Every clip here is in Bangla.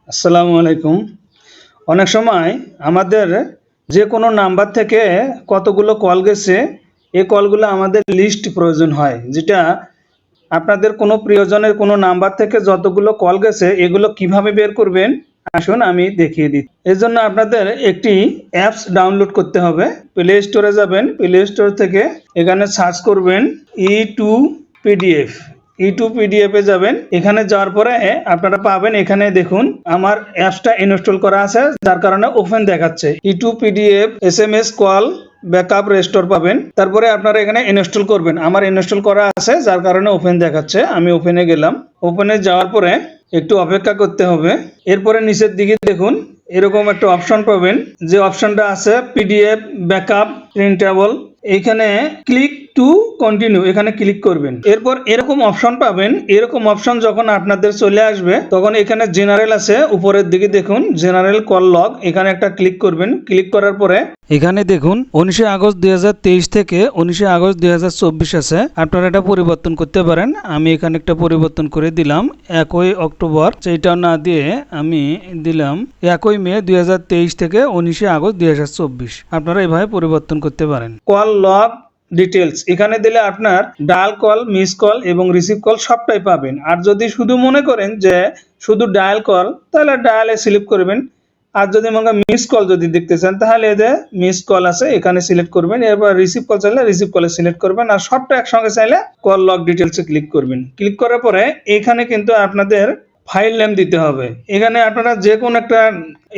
আসসালামু আলাইকুম। অনেক সময় আমাদের যে কোনো নাম্বার থেকে কতগুলো কল গেছে, এই কলগুলো আমাদের লিস্ট প্রয়োজন হয়। যেটা আপনাদের কোনো প্রিয়জনের কোনো নাম্বার থেকে যতগুলো কল গেছে এগুলো কিভাবে বের করবেন আসুন আমি দেখিয়ে দিই। এর জন্য আপনাদের একটি অ্যাপস ডাউনলোড করতে হবে। প্লে স্টোরে যাবেন, প্লে স্টোর থেকে এখানে সার্চ করবেন E2PDF। E2PDF এ যাবেন, এখানে যাওয়ার পরে আপনারা পাবেন, এখানে দেখুন আমার অ্যাপসটা ইনস্টল করা আছে যার কারণে ওপেন দেখাচ্ছে। E2PDF SMS call backup restore পাবেন, তারপরে আপনারা এখানে ইনস্টল করবেন। আমার ইনস্টল করা আছে যার কারণে ওপেন দেখাচ্ছে। আমি ওপেনে গেলাম, ওপেনে যাওয়ার পরে একটু অপেক্ষা করতে হবে। এরপরে নিচের দিকে দেখুন এরকম একটা অপশন পাবেন, যে অপশনটা আছে পিডিএফ ব্যাকআপ প্রিন্টেবল। এইখানে ক্লিক টু কন্টিনিউ, এখানে ক্লিক করবেন। এরপর এরকম অপশন পাবেন। এরকম অপশন যখন আপনাদের চলে আসবে তখন এখানে জেনারেল আছে, উপরের দিকে দেখুন জেনারেল কল লগ, এখানে একটা ক্লিক করবেন। ক্লিক করার পরে এখানে দেখুন 19 আগস্ট 2023 থেকে 19 আগস্ট 2024 আছে। আপনারা এটা পরিবর্তন করতে পারেন। আমি এখানে একটা পরিবর্তন করে দিলাম 1 অক্টোবর, সেইটা না দিয়ে আমি দিলাম 1 মে 2023 থেকে 19 আগস্ট 2024। আপনারা এভাবে পরিবর্তন করতে পারেন। কল লগ ডিটেলস এখানে দিলে আপনার ডায়াল কল, মিস কল এবং রিসিভ কল সবটাই পাবেন। আর যদি শুধু মনে করেন যে শুধু ডায়াল কল, তাহলে ডায়ালে সিলেক্ট করবেন। আর যদি মনে করেন মিস কল যদি দেখতে চান তাহলে এদের মিস কল আছে, এখানে সিলেক্ট করবেন। এরপর রিসিভ কল চাইলে রিসিভ কলে সিলেক্ট করবেন। আর সবটা একসঙ্গে চাইলে কল লগ ডিটেলসে ক্লিক করবেন। ক্লিক করার পরে এখানে কিন্তু আপনাদের ফাইল নেম দিতে হবে। এখানে আপনারা যে কোনো একটা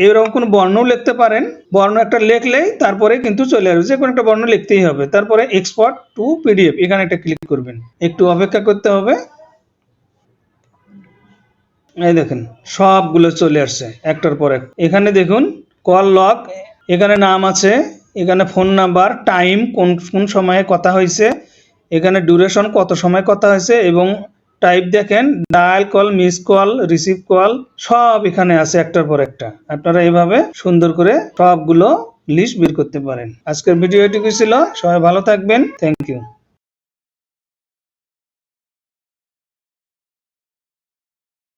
এরকম কোনো বর্ণ লিখতে পারেন, বর্ণ একটা লিখলেই তারপরে কিন্তু চলে আসবে। যে কোনো একটা বর্ণ লিখতেই হবে। তারপরে এক্সপোর্ট টু পিডিএফ এখানে একটা ক্লিক করবেন। একটু অপেক্ষা করতে হবে। এই দেখেন সবগুলো চলে আসছে একটার পর এক। এখানে দেখুন কল লগ, এখানে নাম আছে, এখানে ফোন নাম্বার, টাইম কোন কোন সময়ে কথা হয়েছে, এখানে ডিউরেশন কত সময় কথা হয়েছে এবং টাইপ দেখেন dial call, miss call, receive call সব এখানে আছে একটার পর একটা। আপনারা এইভাবে সুন্দর করে সবগুলো লিস্ট বের করতে পারেন। আজকের ভিডিও এটুকুই ছিল। সবাই ভালো থাকবেন। Thank you.